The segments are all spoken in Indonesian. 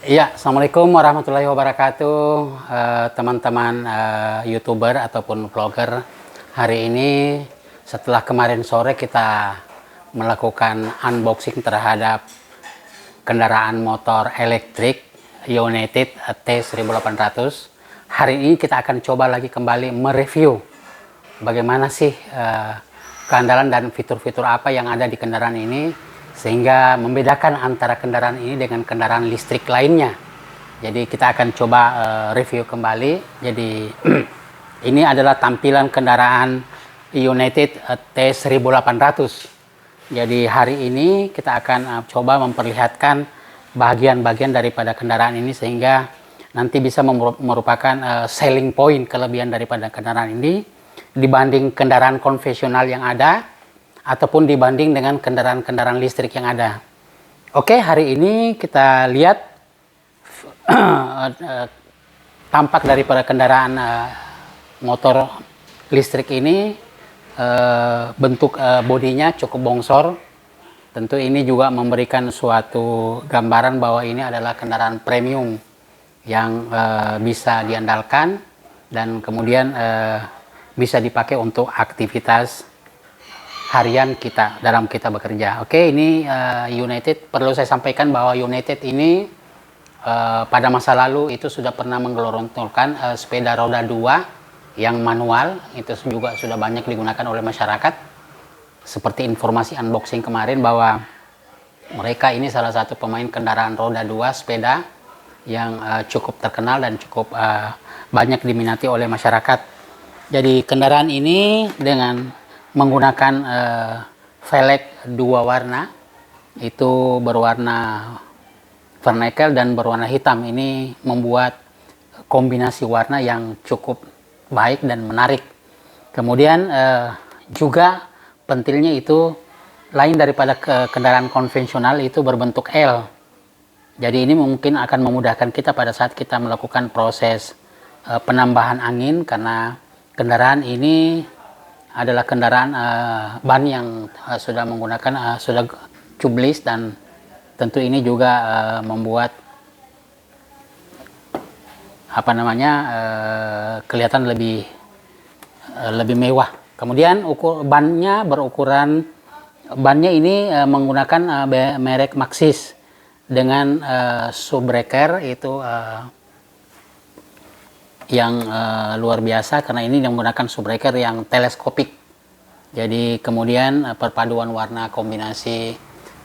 Iya, Assalamualaikum warahmatullahi wabarakatuh, teman-teman YouTuber ataupun vlogger. Hari ini setelah kemarin sore kita melakukan unboxing terhadap kendaraan motor elektrik United T1800. Hari ini kita akan coba lagi kembali mereview bagaimana sih keandalan dan fitur-fitur apa yang ada di kendaraan ini, sehingga membedakan antara kendaraan ini dengan kendaraan listrik lainnya. Jadi kita akan coba review kembali. Jadi ini adalah tampilan kendaraan United T1800. Jadi hari ini kita akan coba memperlihatkan bagian-bagian daripada kendaraan ini, sehingga nanti bisa merupakan selling point, kelebihan daripada kendaraan ini dibanding kendaraan konvensional yang ada ataupun dibanding dengan kendaraan-kendaraan listrik yang ada. Oke, hari ini kita lihat tampak daripada kendaraan motor listrik ini. Bentuk bodinya cukup bongsor. Tentu ini juga memberikan suatu gambaran bahwa ini adalah kendaraan premium yang bisa diandalkan dan kemudian bisa dipakai untuk aktivitas harian kita dalam kita bekerja. Oke, ini United, perlu saya sampaikan bahwa United ini pada masa lalu itu sudah pernah menggelontorkan sepeda roda 2 yang manual. Itu juga sudah banyak digunakan oleh masyarakat. Seperti informasi unboxing kemarin bahwa mereka ini salah satu pemain kendaraan roda 2 sepeda yang cukup terkenal dan cukup banyak diminati oleh masyarakat. Jadi kendaraan ini dengan menggunakan velg 2 warna, itu berwarna vernacle dan berwarna hitam. Ini membuat kombinasi warna yang cukup baik dan menarik. Kemudian juga pentilnya itu lain daripada kendaraan konvensional, itu berbentuk L. Jadi ini mungkin akan memudahkan kita pada saat kita melakukan proses penambahan angin, karena kendaraan ini adalah kendaraan ban yang sudah menggunakan sudah tubeless, dan tentu ini juga membuat kelihatan lebih mewah. Kemudian bannya ini menggunakan merek Maxxis dengan subbreaker itu yang luar biasa, karena ini menggunakan subbreaker yang teleskopik. Jadi kemudian perpaduan warna, kombinasi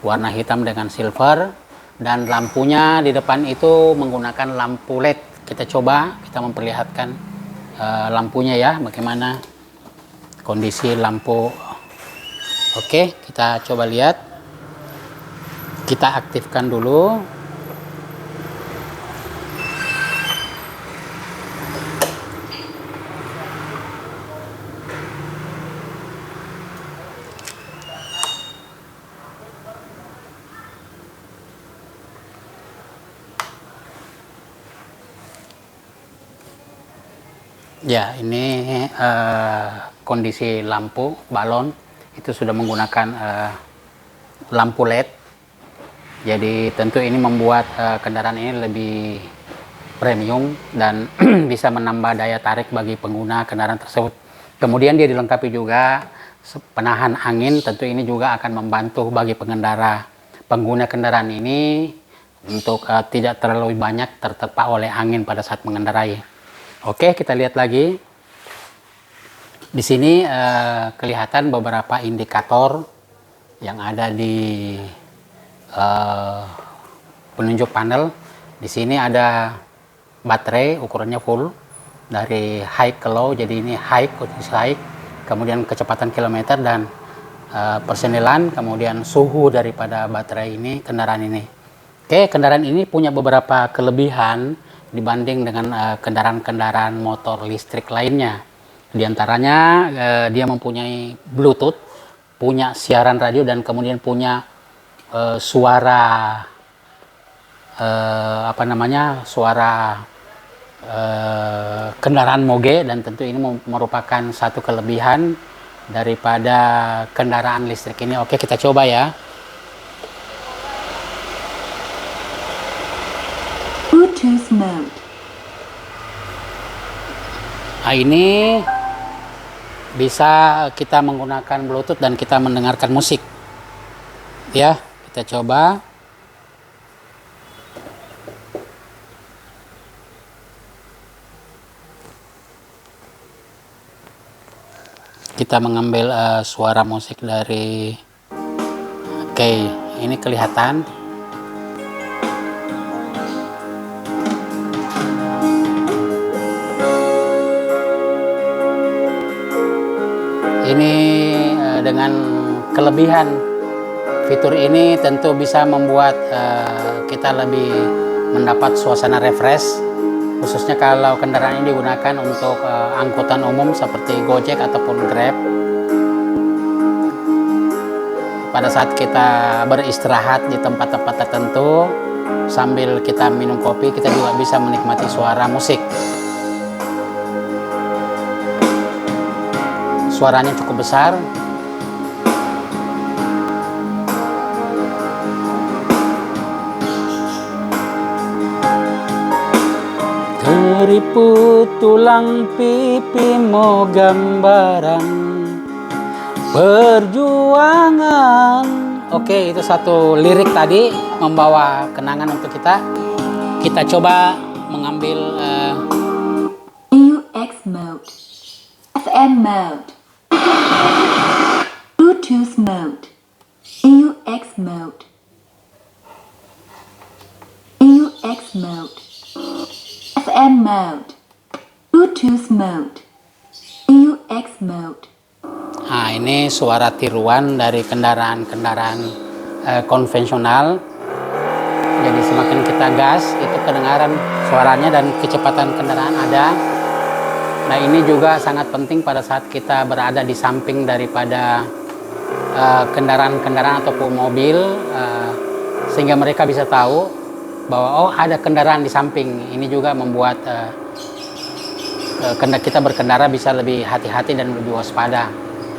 warna hitam dengan silver, dan lampunya di depan itu menggunakan lampu LED. Kita coba, kita memperlihatkan lampunya ya, bagaimana kondisi lampu. Oke, kita coba lihat. Kita aktifkan dulu. Ya, ini kondisi lampu balon itu sudah menggunakan lampu LED. Jadi tentu ini membuat kendaraan ini lebih premium dan bisa menambah daya tarik bagi pengguna kendaraan tersebut. Kemudian dia dilengkapi juga penahan angin. Tentu ini juga akan membantu bagi pengguna kendaraan ini untuk tidak terlalu banyak terterpa oleh angin pada saat mengendarai. Oke, kita lihat lagi. Di sini kelihatan beberapa indikator yang ada di penunjuk panel. Di sini ada baterai ukurannya full dari high ke low. Jadi ini high, kemudian kecepatan kilometer dan persenilan, kemudian suhu daripada baterai ini, kendaraan ini. Oke, kendaraan ini punya beberapa kelebihan dibanding dengan kendaraan-kendaraan motor listrik lainnya. Di antaranya dia mempunyai Bluetooth, punya siaran radio, dan kemudian punya suara kendaraan moge, dan tentu ini merupakan satu kelebihan daripada kendaraan listrik ini. Oke, kita coba ya. Bluetooth mode. Nah, ini bisa kita menggunakan Bluetooth dan kita mendengarkan musik. Ya, kita coba. Kita mengambil suara musik dari. Oke, ini kelihatan. Ini dengan kelebihan fitur ini tentu bisa membuat kita lebih mendapat suasana refresh, khususnya kalau kendaraan ini digunakan untuk angkutan umum seperti Gojek ataupun Grab. Pada saat kita beristirahat di tempat-tempat tertentu sambil kita minum kopi, kita juga bisa menikmati suara musik. Suaranya cukup besar. Keriput tulang pipimu gambaran perjuangan. Oke, itu satu lirik tadi membawa kenangan untuk kita. Kita coba mengambil AUX mode, FM mode, Bluetooth mode, AUX mode, AUX mode, FM mode, Bluetooth mode, AUX mode. Nah, ini suara tiruan dari kendaraan-kendaraan konvensional. Jadi semakin kita gas, itu kedengaran suaranya dan kecepatan kendaraan ada. Nah, ini juga sangat penting pada saat kita berada di samping daripada kendaraan-kendaraan ataupun mobil, sehingga mereka bisa tahu bahwa oh, ada kendaraan di samping. Ini juga membuat kita berkendara bisa lebih hati-hati dan lebih waspada.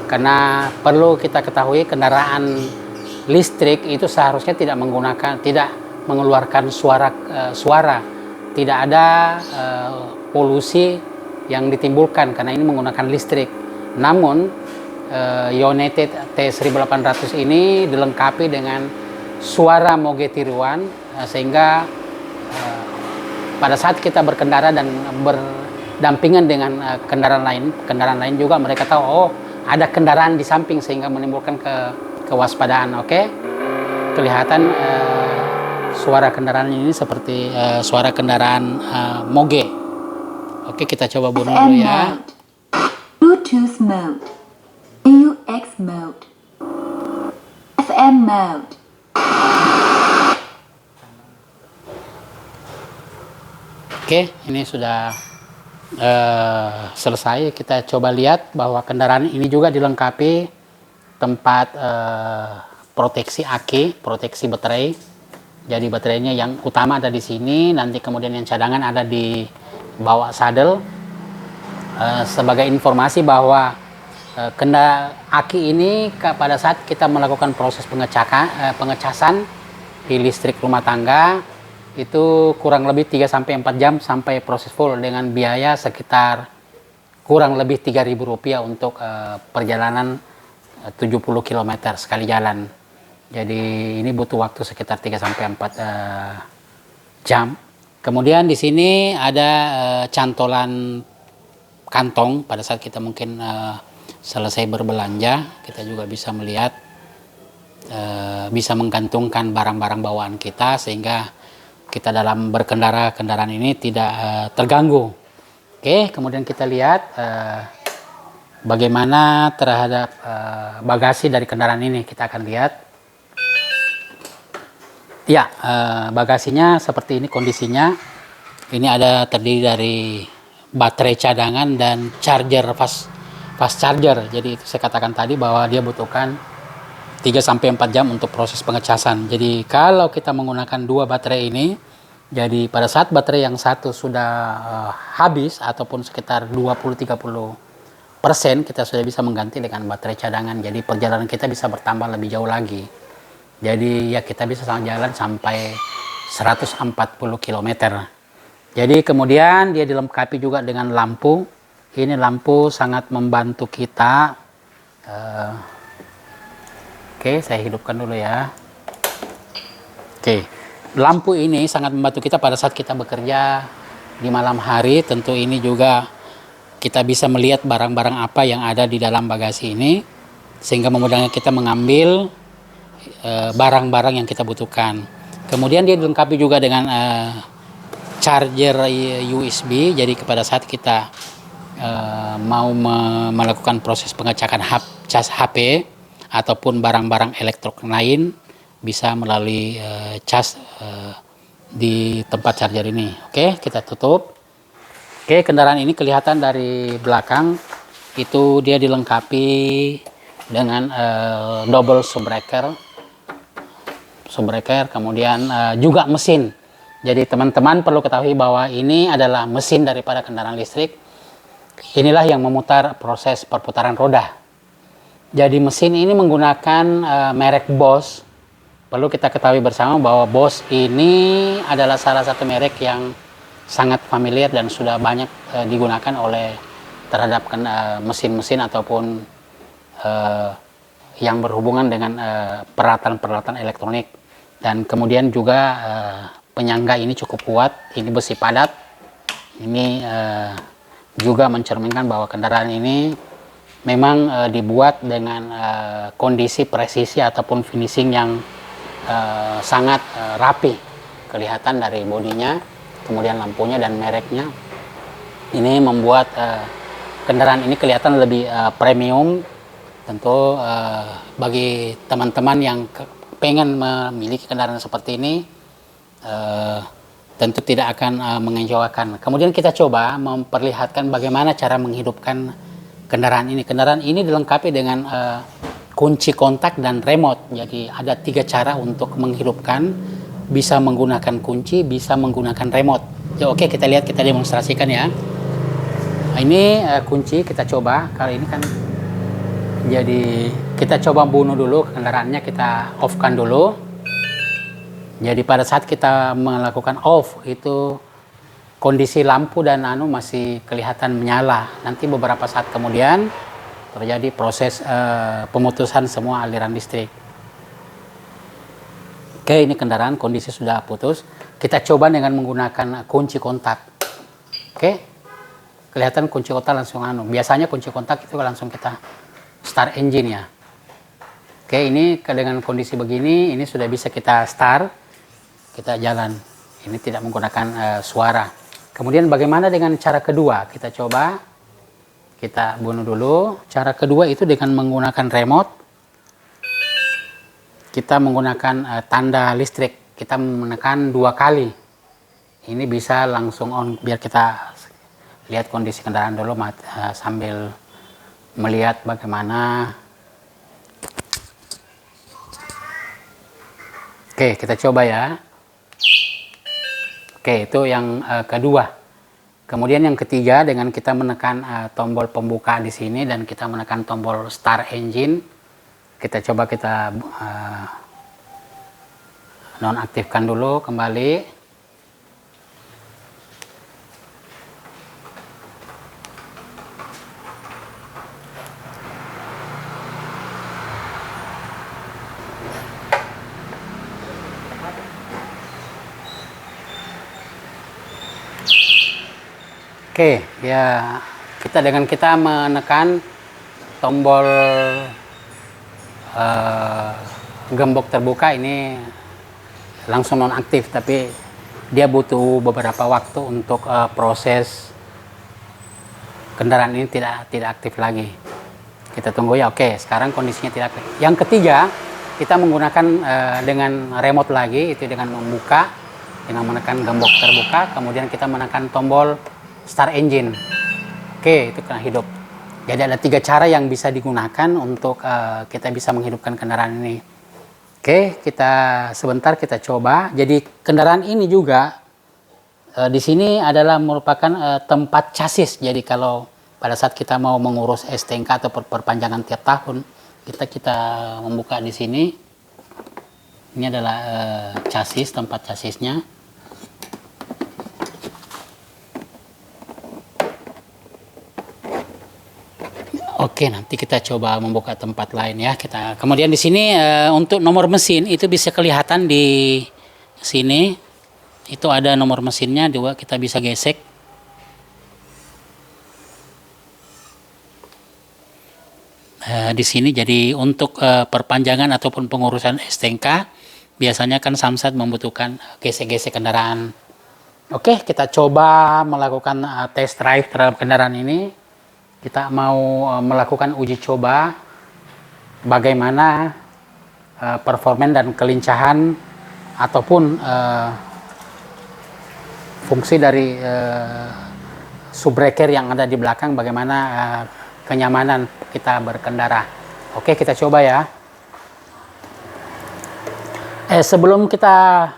Karena perlu kita ketahui kendaraan listrik itu seharusnya tidak mengeluarkan suara, tidak ada polusi yang ditimbulkan karena ini menggunakan listrik. Namun Ionity T1800 ini dilengkapi dengan suara moge tiruan, sehingga pada saat kita berkendara dan berdampingan dengan kendaraan lain juga mereka tahu oh ada kendaraan di samping, sehingga menimbulkan kewaspadaan. Oke, kelihatan suara kendaraan ini seperti suara kendaraan moge. Oke, kita coba bunyi dulu ya. Bluetooth mode, AUX mode, FM mode. Oke, ini sudah selesai. Kita coba lihat bahwa kendaraan ini juga dilengkapi tempat proteksi aki, proteksi baterai. Jadi baterainya yang utama ada di sini, nanti kemudian yang cadangan ada di bawah sadel. Sebagai informasi bahwa aki ini pada saat kita melakukan proses pengecasan di listrik rumah tangga itu kurang lebih 3-4 jam sampai proses full, dengan biaya sekitar kurang lebih Rp3.000 untuk perjalanan 70 km sekali jalan. Jadi ini butuh waktu sekitar 3-4 jam. Kemudian di sini ada cantolan kantong pada saat kita mungkin selesai berbelanja, kita juga bisa melihat bisa menggantungkan barang-barang bawaan kita sehingga kita dalam berkendara kendaraan ini tidak terganggu. Oke, kemudian kita lihat bagaimana terhadap bagasi dari kendaraan ini. Kita akan lihat. Ya, bagasinya seperti ini kondisinya. Ini ada terdiri dari baterai cadangan dan charger fast charger. Jadi itu saya katakan tadi bahwa dia butuhkan 3-4 jam untuk proses pengecasan. Jadi kalau kita menggunakan dua baterai ini, jadi pada saat baterai yang satu sudah habis ataupun sekitar 20-30%, kita sudah bisa mengganti dengan baterai cadangan. Jadi perjalanan kita bisa bertambah lebih jauh lagi. Jadi ya kita bisa jalan sampai 140 km. Jadi kemudian dia dilengkapi juga dengan lampu. Ini lampu sangat membantu kita. Oke, saya hidupkan dulu ya. Oke, lampu ini sangat membantu kita pada saat kita bekerja di malam hari. Tentu ini juga kita bisa melihat barang-barang apa yang ada di dalam bagasi ini, sehingga memudahkan kita mengambil barang-barang yang kita butuhkan. Kemudian dia dilengkapi juga dengan charger USB. Jadi pada saat kita mau melakukan proses pengecekan cas HP ataupun barang-barang elektronik lain, bisa melalui cas di tempat charger ini. Oke, kita tutup. Oke, kendaraan ini kelihatan dari belakang itu dia dilengkapi dengan double subbreaker, kemudian juga mesin. Jadi teman-teman perlu ketahui bahwa ini adalah mesin daripada kendaraan listrik. Inilah yang memutar proses perputaran roda. Jadi mesin ini menggunakan merek Bosch. Perlu kita ketahui bersama bahwa Bosch ini adalah salah satu merek yang sangat familiar dan sudah banyak digunakan oleh terhadap mesin-mesin ataupun yang berhubungan dengan peralatan-peralatan elektronik. Dan kemudian juga penyangga ini cukup kuat, ini besi padat. Ini juga mencerminkan bahwa kendaraan ini memang dibuat dengan kondisi presisi ataupun finishing yang sangat rapi. Kelihatan dari bodinya, kemudian lampunya dan mereknya. Ini membuat kendaraan ini kelihatan lebih premium. Tentu bagi teman-teman yang pengen memiliki kendaraan seperti ini, tentu tidak akan mengecewakan. Kemudian kita coba memperlihatkan bagaimana cara menghidupkan kendaraan ini. Kendaraan ini dilengkapi dengan kunci kontak dan remote. Jadi ada 3 cara untuk menghidupkan. Bisa menggunakan kunci, bisa menggunakan remote. Ya, oke, kita lihat, kita demonstrasikan ya. Ini kunci, kita coba. Kali ini kan jadi kita coba bunuh dulu kendaraannya, kita off-kan dulu. Jadi pada saat kita melakukan off itu kondisi lampu dan masih kelihatan menyala. Nanti beberapa saat kemudian terjadi proses pemutusan semua aliran listrik. Oke, ini kendaraan kondisi sudah putus. Kita coba dengan menggunakan kunci kontak. Oke, kelihatan kunci kontak langsung Biasanya kunci kontak itu langsung kita start engine ya. Oke, ini dengan kondisi begini, ini sudah bisa kita start, kita jalan. Ini tidak menggunakan suara. Kemudian bagaimana dengan cara kedua? Kita coba, kita bunuh dulu. Cara kedua itu dengan menggunakan remote. Kita menggunakan tanda listrik. Kita menekan 2 kali. Ini bisa langsung on, biar kita lihat kondisi kendaraan dulu sambil melihat bagaimana. Oke, kita coba ya. Oke, itu yang kedua. Kemudian yang ketiga, dengan kita menekan tombol pembuka di sini dan kita menekan tombol start engine, kita coba kita nonaktifkan dulu kembali. Oke, ya dengan kita menekan tombol gembok terbuka ini langsung nonaktif, tapi dia butuh beberapa waktu untuk proses kendaraan ini tidak aktif lagi. Kita tunggu ya. Oke, sekarang kondisinya tidak aktif. Yang ketiga, kita menggunakan dengan remote lagi, itu dengan membuka, dengan menekan gembok terbuka, kemudian kita menekan tombol start engine. Oke, itu kena hidup. Jadi ada 3 cara yang bisa digunakan untuk kita bisa menghidupkan kendaraan ini. Oke, sebentar kita coba. Jadi kendaraan ini juga di sini adalah merupakan tempat chassis. Jadi kalau pada saat kita mau mengurus STNK atau perpanjangan tiap tahun, kita membuka di sini. Ini adalah chassis, tempat chassisnya. Oke, nanti kita coba membuka tempat lain ya. Kemudian di sini untuk nomor mesin itu bisa kelihatan di sini. Itu ada nomor mesinnya juga, kita bisa gesek. Di sini jadi untuk perpanjangan ataupun pengurusan STNK biasanya kan Samsat membutuhkan gesek-gesek kendaraan. Oke, kita coba melakukan test drive terhadap kendaraan ini. Kita mau melakukan uji coba bagaimana performan dan kelincahan ataupun fungsi dari subbreaker yang ada di belakang, bagaimana kenyamanan kita berkendara. Oke, kita coba ya. Sebelum kita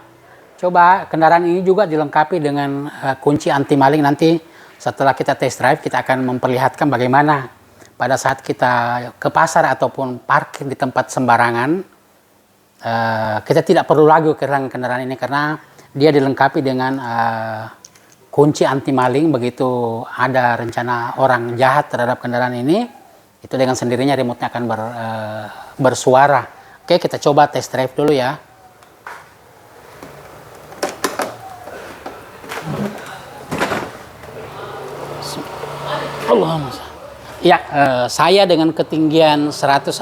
coba, kendaraan ini juga dilengkapi dengan kunci anti maling. Nanti setelah kita test drive, kita akan memperlihatkan bagaimana pada saat kita ke pasar ataupun parkir di tempat sembarangan, kita tidak perlu lagi kehilangan kendaraan ini karena dia dilengkapi dengan kunci anti maling. Begitu ada rencana orang jahat terhadap kendaraan ini, itu dengan sendirinya remote-nya akan bersuara. Oke, kita coba test drive dulu ya. Ya, saya dengan ketinggian 165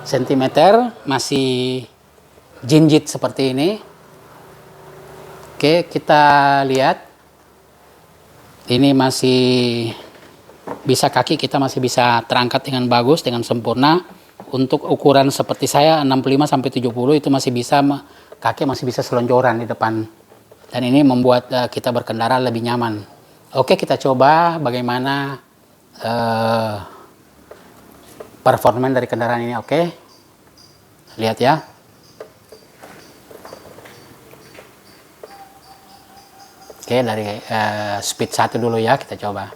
cm masih jinjit seperti ini. Oke, kita lihat. Ini masih bisa, kaki kita masih bisa terangkat dengan bagus, dengan sempurna. Untuk ukuran seperti saya 65 sampai 70 itu masih bisa, kaki masih bisa selonjoran di depan. Dan ini membuat kita berkendara lebih nyaman. Oke, kita coba bagaimana performan dari kendaraan ini. Oke, lihat ya. Oke, dari speed 1 dulu ya, kita coba.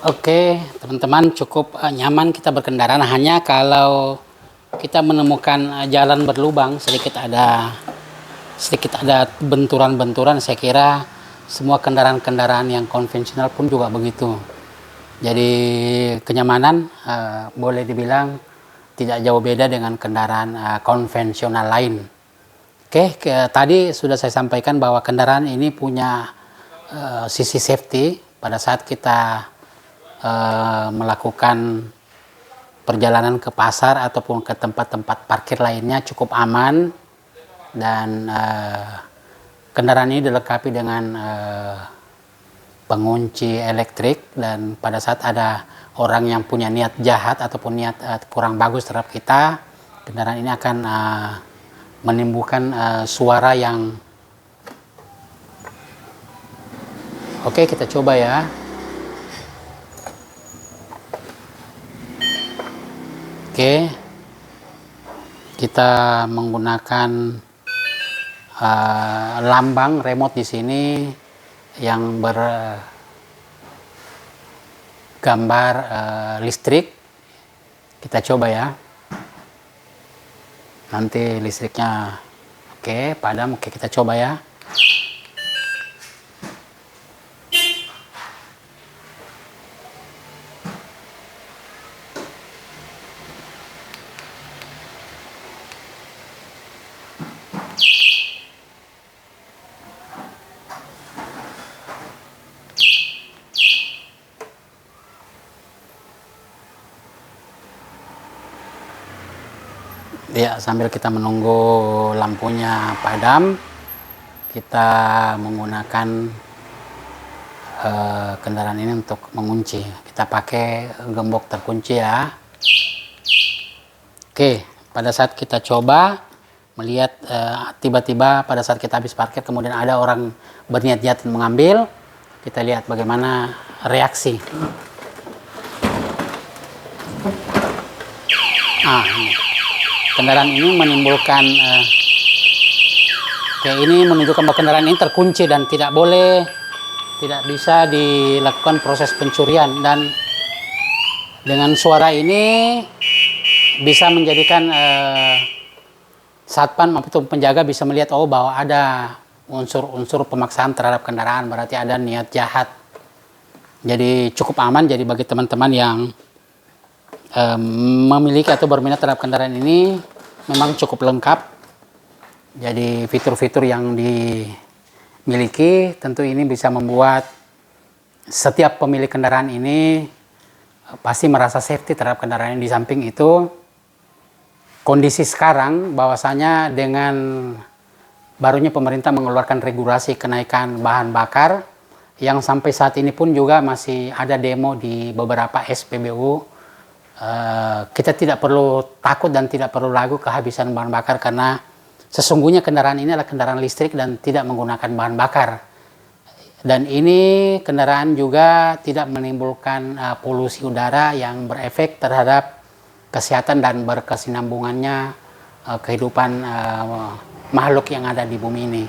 Oke, teman-teman, cukup nyaman kita berkendara. Nah, hanya kalau kita menemukan jalan berlubang, sedikit ada benturan-benturan, saya kira semua kendaraan-kendaraan yang konvensional pun juga begitu. Jadi kenyamanan boleh dibilang tidak jauh beda dengan kendaraan konvensional lain. Oke, tadi sudah saya sampaikan bahwa kendaraan ini punya sisi safety pada saat kita melakukan perjalanan ke pasar ataupun ke tempat-tempat parkir lainnya, cukup aman. dan kendaraan ini dilengkapi dengan pengunci elektrik, dan pada saat ada orang yang punya niat jahat ataupun niat kurang bagus terhadap kita, kendaraan ini akan menimbulkan suara yang oke. Kita coba ya. Oke, kita menggunakan lambang remote di sini yang bergambar listrik. Kita coba ya. Nanti listriknya oke, padam. Oke, kita coba ya. Ya, sambil kita menunggu lampunya padam, kita menggunakan kendaraan ini untuk mengunci. Kita pakai gembok terkunci ya. Oke, pada saat kita coba melihat tiba-tiba pada saat kita habis parkir kemudian ada orang berniat jahat mengambil, kita lihat bagaimana reaksi. Ini. Kendaraan ini menimbulkan kayak ini, menunjukkan bahwa kendaraan ini terkunci dan tidak bisa dilakukan proses pencurian, dan dengan suara ini bisa menjadikan satpam atau penjaga bisa melihat bahwa ada unsur-unsur pemaksaan terhadap kendaraan, berarti ada niat jahat. Jadi cukup aman. Jadi bagi teman-teman yang memiliki atau berminat terhadap kendaraan ini memang cukup lengkap. Jadi fitur-fitur yang dimiliki tentu ini bisa membuat setiap pemilik kendaraan ini pasti merasa safety terhadap kendaraan ini. Di samping itu, kondisi sekarang bahwasanya dengan barunya pemerintah mengeluarkan regulasi kenaikan bahan bakar yang sampai saat ini pun juga masih ada demo di beberapa SPBU. Kita tidak perlu takut dan tidak perlu ragu kehabisan bahan bakar, karena sesungguhnya kendaraan ini adalah kendaraan listrik dan tidak menggunakan bahan bakar. Dan ini kendaraan juga tidak menimbulkan polusi udara yang berefek terhadap kesehatan dan berkesinambungannya kehidupan makhluk yang ada di bumi ini.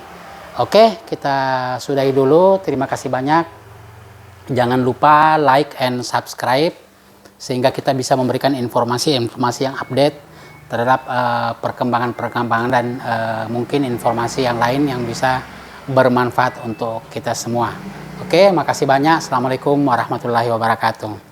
Oke, kita sudahi dulu. Terima kasih banyak. Jangan lupa like and subscribe, sehingga kita bisa memberikan informasi-informasi yang update terhadap perkembangan-perkembangan dan mungkin informasi yang lain yang bisa bermanfaat untuk kita semua. Oke, makasih banyak. Assalamualaikum warahmatullahi wabarakatuh.